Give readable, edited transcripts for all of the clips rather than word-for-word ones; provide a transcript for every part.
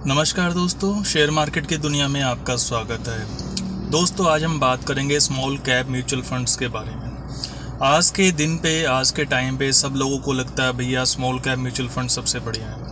नमस्कार दोस्तों, share market की दुनिया में आपका स्वागत है। दोस्तों, आज हम बात करेंगे स्मॉल कैप म्यूचुअल फंड्स के बारे में। आज के दिन पे, आज के टाइम पे सब लोगों को लगता है भैया स्मॉल कैप म्यूचुअल फंड सबसे बढ़िया है।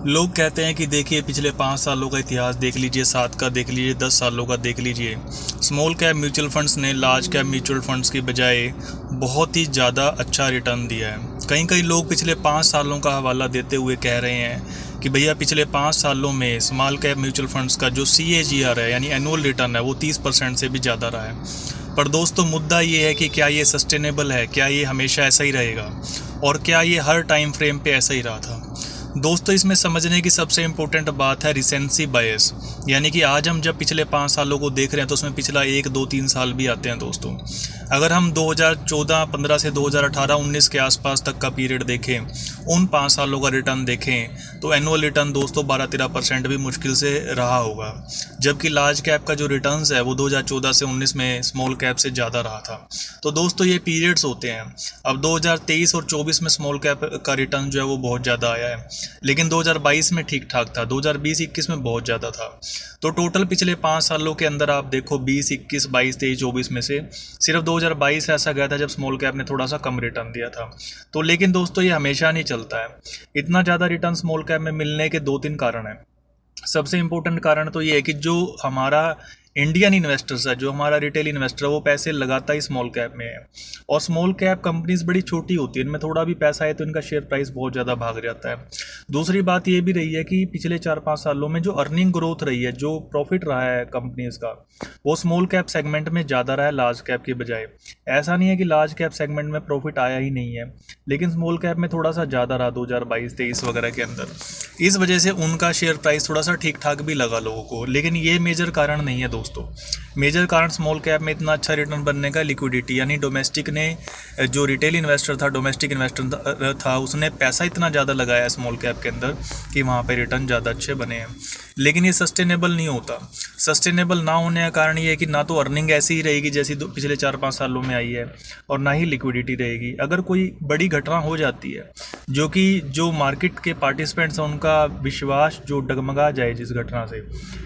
लोग कहते हैं कि देखिए पिछले 5 सालों का इतिहास देख लीजिए, 7 का देख लीजिए, 10 सालों का देख लीजिए। स्मॉल कैप म्यूचुअल फंड्स ने लार्ज कैप म्यूचुअल फंड्स की बजाय बहुत ही ज़्यादा अच्छा रिटर्न दिया है। कई लोग पिछले 5 सालों का हवाला देते हुए कह रहे हैं कि भैया पिछले 5 सालों में स्मॉल कैप म्यूचुअल फंड्स का जो CAGR है यानी एनुअल रिटर्न है वो 30% से भी ज़्यादा रहा है। पर दोस्तों, मुद्दा ये है कि क्या ये सस्टेनेबल है, क्या ये हमेशा ऐसा ही रहेगा और क्या ये हर टाइम फ्रेम पे ऐसा ही रहा था। दोस्तों, इसमें समझने की सबसे इम्पोर्टेंट बात है रिसेंसी बायस, यानी कि आज हम जब पिछले 5 सालों को देख रहे हैं तो उसमें पिछला 1, 2, 3 साल भी आते हैं। दोस्तों, अगर हम 2014-15 से 2018-19 के आसपास तक का पीरियड देखें, उन 5 सालों का रिटर्न देखें तो एनुअल रिटर्न दोस्तों 12-13% भी मुश्किल से रहा होगा, जबकि लार्ज कैप का जो रिटर्न्स है वो 2014 से 19 में स्मॉल कैप से ज़्यादा रहा था। तो दोस्तों, ये पीरियड्स होते हैं। अब 2023 और 24 में स्मॉल कैप का रिटर्न जो है वो बहुत ज़्यादा आया है, लेकिन 2022 में ठीक ठाक था, 2020-21 में बहुत ज़्यादा था। तो टोटल पिछले 5 सालों के अंदर आप देखो 20, 21, 22, 23, 24 में से सिर्फ 2022 ऐसा गया था जब स्मॉल कैप ने थोड़ा सा कम रिटर्न दिया था। तो लेकिन दोस्तों, ये हमेशा नहीं चलता है। इतना ज़्यादा रिटर्न स्मॉल कैप में मिलने के 2-3 कारण हैं। सबसे इम्पोर्टेंट कारण तो ये है कि जो हमारा इंडियन इन्वेस्टर्स है, जो हमारा रिटेल इन्वेस्टर है, वो पैसे लगाता ही स्मॉल कैप में है। और स्मॉल कैप कंपनीज बड़ी छोटी होती है, इनमें थोड़ा भी पैसा है तो इनका शेयर प्राइस बहुत ज़्यादा भाग जाता है। दूसरी बात ये भी रही है कि पिछले 4-5 सालों में जो अर्निंग ग्रोथ रही है, जो प्रॉफिट रहा है कंपनीज का, वो स्मॉल कैप सेगमेंट में ज़्यादा रहा है लार्ज कैप की बजाय। ऐसा नहीं है कि लार्ज कैप सेगमेंट में प्रॉफिट आया ही नहीं है, लेकिन स्मॉल कैप में थोड़ा सा ज़्यादा रहा 2022-23 वगैरह के अंदर। इस वजह से उनका शेयर प्राइस थोड़ा सा ठीक ठाक भी लगा लोगों को, लेकिन ये मेजर कारण नहीं है दोस्तों। मेजर कारण स्मॉल कैप में इतना अच्छा रिटर्न बनने का लिक्विडिटी, यानी डोमेस्टिक ने, जो रिटेल इन्वेस्टर था, डोमेस्टिक इन्वेस्टर था, उसने पैसा इतना ज़्यादा लगाया स्मॉल कैप के अंदर कि वहाँ पे रिटर्न ज़्यादा अच्छे बने हैं। लेकिन ये सस्टेनेबल नहीं होता। सस्टेनेबल ना होने का कारण ये है कि ना तो अर्निंग ऐसी ही रहेगी जैसी पिछले 4-5 सालों में आई है, और ना ही लिक्विडिटी रहेगी। अगर कोई बड़ी घटना हो जाती है जो मार्केट के पार्टिसिपेंट्स हैं उनका विश्वास जो डगमगा जाए जिस घटना से,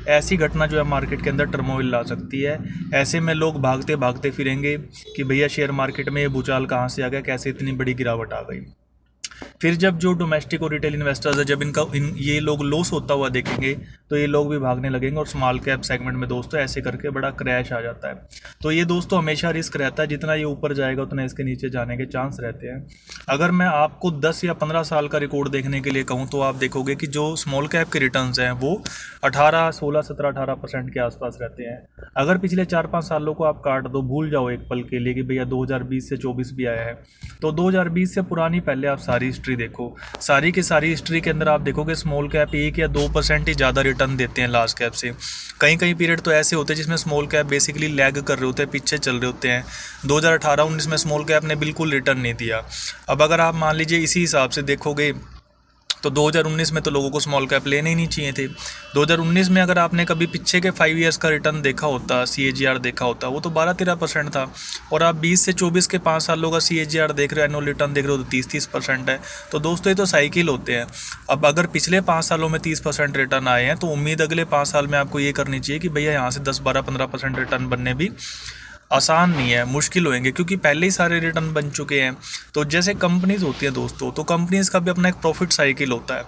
ऐसी घटना जो है मार्केट के अंदर टर्मोइल ला सकती है। ऐसे में लोग भागते भागते फिरेंगे कि भैया शेयर मार्केट में ये भूचाल कहाँ से आ गया, कैसे इतनी बड़ी गिरावट आ गई। फिर जब जो डोमेस्टिक और रिटेल इन्वेस्टर्स है, जब ये लोग लॉस होता हुआ देखेंगे तो ये लोग भी भागने लगेंगे, और स्मॉल कैप सेगमेंट में दोस्तों ऐसे करके बड़ा क्रैश आ जाता है। तो ये दोस्तों हमेशा रिस्क रहता है, जितना ये ऊपर जाएगा उतना इसके नीचे जाने के चांस रहते हैं। अगर मैं आपको 10 या 15 साल का रिकॉर्ड देखने के लिए कहूँ तो आप देखोगे कि जो स्मॉल कैप के रिटर्न्स हैं वो 18, 16, 17, 18% के आसपास रहते हैं। अगर पिछले 4-5 सालों को आप काट दो, भूल जाओ एक पल के लिए कि भैया 2020 से 24 भी आया है, तो 2020 से पुरानी पहले आप सारी हिस्ट्री देखो, सारी की सारी हिस्ट्री के अंदर आप देखोगे स्मॉल कैप 1 या 2% ही ज़्यादा रिटर्न देते हैं लार्ज कैप से। कई पीरियड तो ऐसे होते हैं जिसमें स्मॉल कैप बेसिकली लैग कर रहे होते हैं, पीछे चल रहे होते हैं। 2018-19 में स्मॉल कैप ने बिल्कुल रिटर्न नहीं दिया। अब अगर आप मान लीजिए इसी हिसाब से देखोगे तो 2019 में तो लोगों को स्मॉल कैप लेने ही नहीं चाहिए थे। 2019 में अगर आपने कभी पीछे के 5 ईयर्स का रिटर्न देखा होता, CAGR देखा होता, वो तो 12-13% था, और आप 20 से 24 के 5 सालों का CAGR देख रहे हो, एनुअल रिटर्न देख रहे हो तो 30% है। तो दोस्तों, ये तो साइकिल होते हैं। अब अगर पिछले 5 सालों में 30% रिटर्न आए हैं तो उम्मीद अगले 5 साल में आपको ये करनी चाहिए कि भैया यहाँ से 10-12-15% रिटर्न बनने भी आसान नहीं है, मुश्किल होंगे, क्योंकि पहले ही सारे रिटर्न बन चुके हैं। तो जैसे कंपनीज होती हैं दोस्तों, तो कंपनीज का भी अपना एक प्रॉफिट साइकिल होता है।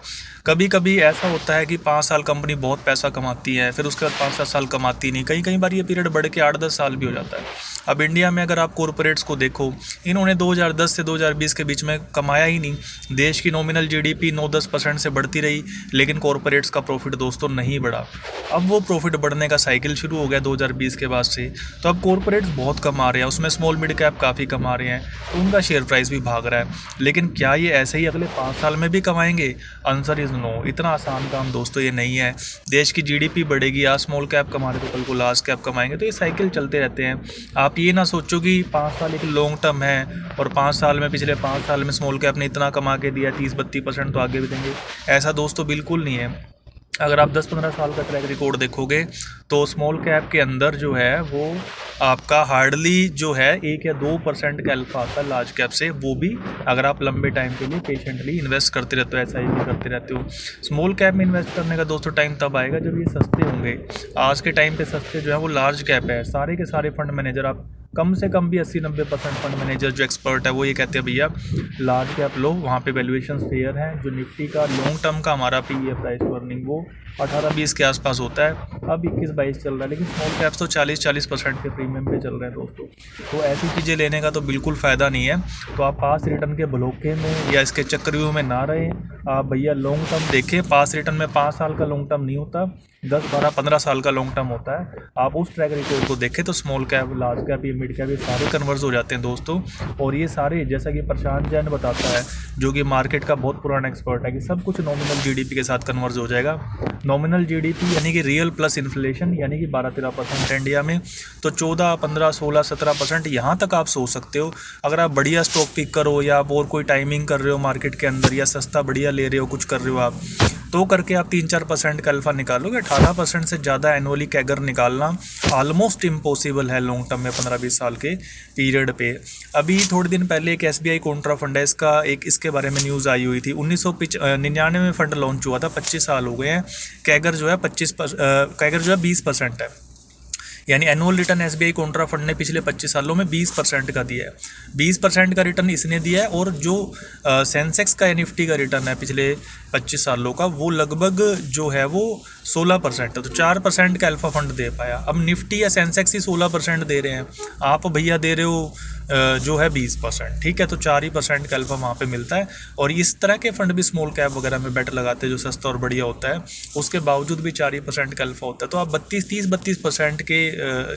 कभी कभी ऐसा होता है कि 5 साल कंपनी बहुत पैसा कमाती है, फिर उसके बाद 5-7 साल कमाती नहीं, कई बार ये पीरियड बढ़ के 8-10 साल भी हो जाता है। अब इंडिया में अगर आप कॉरपोरेट्स को देखो, इन्होंने 2010 से 2020 के बीच में कमाया ही नहीं। देश की नॉमिनल GDP 9-10% से बढ़ती रही, लेकिन कॉरपोरेट्स का प्रॉफिट दोस्तों नहीं बढ़ा। अब वो प्रॉफिट बढ़ने का साइकिल शुरू हो गया 2020 के बाद से, तो अब कॉरपोरेट्स बहुत कमा रहे हैं, उसमें स्मॉल मिड कैप काफ़ी कमा रहे हैं, तो उनका शेयर प्राइस भी भाग रहा है। लेकिन क्या ये ऐसे ही अगले 5 साल में भी कमाएंगे? Answer is no. इतना आसान काम दोस्तों ये नहीं है। देश की GDP बढ़ेगी, आज स्मॉल कैप कमा रहे तो कल को लार्ज कैप कमाएंगे, तो ये साइकिल चलते रहते हैं। आप ये ना सोचो कि 5 साल एक लॉन्ग टर्म है और 5 साल में, पिछले 5 साल में स्मॉल कैप ने इतना कमा के दिया, 30-32% तो आगे भी देंगे। ऐसा दोस्तों बिल्कुल नहीं है। अगर आप 10-15 साल का ट्रैक रिकॉर्ड देखोगे तो स्मॉल कैप के अंदर जो है वो आपका हार्डली जो है 1 या 2% का अल्फा आता है लार्ज कैप से, वो भी अगर आप लंबे टाइम के लिए पेशेंटली इन्वेस्ट करते रहते हो, ऐसा ही करते रहते हो। स्मॉल कैप में इन्वेस्ट करने का दोस्तों टाइम तब आएगा जब ये सस्ते होंगे। आज के टाइम पे सस्ते जो है वो लार्ज कैप है। सारे के सारे फंड मैनेजर, आप कम से कम भी 80-90% फंड मैनेजर जो एक्सपर्ट है वो ये कहते हैं भैया लार्ज कैप लो, वहाँ पे वैल्यूएशन फेयर है। जो निफ्टी का लॉन्ग टर्म का हमारा पी है, प्राइस टू अर्निंग, वो 18-20 के आसपास होता है। अब 21-22 चल रहा है, लेकिन स्मॉल कैप्स तो 40% के प्रीमियम पे चल रहे हैं दोस्तों। तो ऐसी चीज़ें लेने का तो बिल्कुल फ़ायदा नहीं है। तो आप पास रिटर्न के भलोके में या इसके चक्रव्यूह में ना रहें, आप भैया लॉन्ग टर्म देखें। पास रिटर्न में 5 साल का लॉन्ग टर्म नहीं होता, 10, 12, 15 साल का लॉन्ग टर्म होता है। आप उस ट्रैक रिकॉर्ड को देखें तो स्मॉल कैप, लार्ज कैप, ये मिड कैप, ये सारे कन्वर्स हो जाते हैं दोस्तों। और ये सारे, जैसा कि प्रशांत जैन बताता है, जो कि मार्केट का बहुत पुराना एक्सपर्ट है, कि सब कुछ नॉमिनल जीडीपी के साथ कन्वर्स हो जाएगा। नॉमिनल जीडीपी यानी कि रियल प्लस इन्फ्लेशन, यानी कि 12-13% इंडिया में, तो 14, 15, 16, 17% यहाँ तक आप सोच सकते हो। अगर आप बढ़िया स्टॉक पिक करो या आप और कोई टाइमिंग कर रहे हो मार्केट के अंदर, या सस्ता बढ़िया ले रहे हो, कुछ कर रहे हो आप, तो करके आप 3-4% का अल्फा निकालोगे। 18% से ज़्यादा एनुअली कैगर निकालना ऑलमोस्ट इम्पॉसिबल है लॉन्ग टर्म में 15-20 साल के पीरियड पे। अभी थोड़े दिन पहले एक SBI कॉन्ट्रा फंड है, इसके बारे में न्यूज़ आई हुई थी। 1999 में फंड लॉन्च हुआ था, 25 साल हो गए हैं। कैगर जो है 20% है, यानी annual return SBI Contra fund ने पिछले 25 सालों में 20% का दिया है। 20% का रिटर्न इसने दिया है, और जो सेंसेक्स का या निफ्टी का रिटर्न है पिछले 25 सालों का, वो लगभग जो है वो 16% है। तो 4% का अल्फा फंड दे पाया। अब निफ्टी या सेंसेक्स ही 16% दे रहे हैं, आप भैया दे रहे हो जो है 20%, ठीक है। तो 4% का अल्फा वहाँ पे मिलता है। और इस तरह के फंड भी स्मॉल कैप वगैरह में बेटर लगाते हैं, जो सस्ता और बढ़िया होता है, उसके बावजूद भी 4% का अल्फा होता है। तो आप 32% के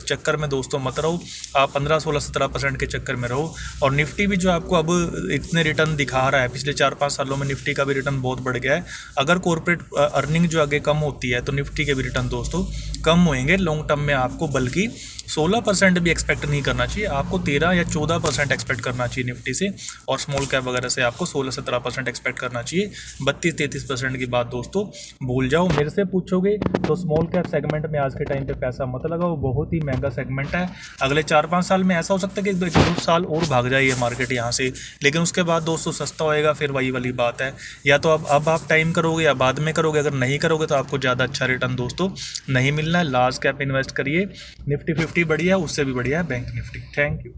चक्कर में दोस्तों मत रहो, आप 15, 16, 17% के चक्कर में रहो। और निफ्टी भी जो आपको अब इतने रिटर्न दिखा रहा है, पिछले 4-5 सालों में निफ्टी का भी रिटर्न बहुत बढ़ गया है। अगर कॉर्पोरेट अर्निंग जो आगे कम होती है, तो निफ्टी के भी रिटर्न दोस्तों कम होंगे लॉन्ग टर्म में। आपको बल्कि 16% भी एक्सपेक्ट नहीं करना चाहिए, आपको 13 या 14% एक्सपेक्ट करना चाहिए निफ्टी से, और स्मॉल कैप वगैरह से आपको 16-17% एक्सपेक्ट करना चाहिए। 32-33% की बात दोस्तों भूल जाओ। मेरे से पूछोगे तो स्मॉल कैप सेगमेंट में आज के टाइम पे पैसा मत लगाओ, बहुत ही महंगा सेगमेंट है। अगले 4-5 साल में ऐसा हो सकता है कि 2 साल और भाग जाए ये मार्केट यहाँ से, लेकिन उसके बाद दोस्तों सस्ता होएगा। फिर वही वाली बात है, या तो अब आप टाइम करोगे या बाद में करोगे। अगर नहीं करोगे तो आपको ज़्यादा अच्छा रिटर्न दोस्तों नहीं मिलना है। लार्ज कैप इन्वेस्ट करिए, निफ्टी 50 बढ़िया है, उससे भी बढ़िया है बैंक निफ्टी। Thank you.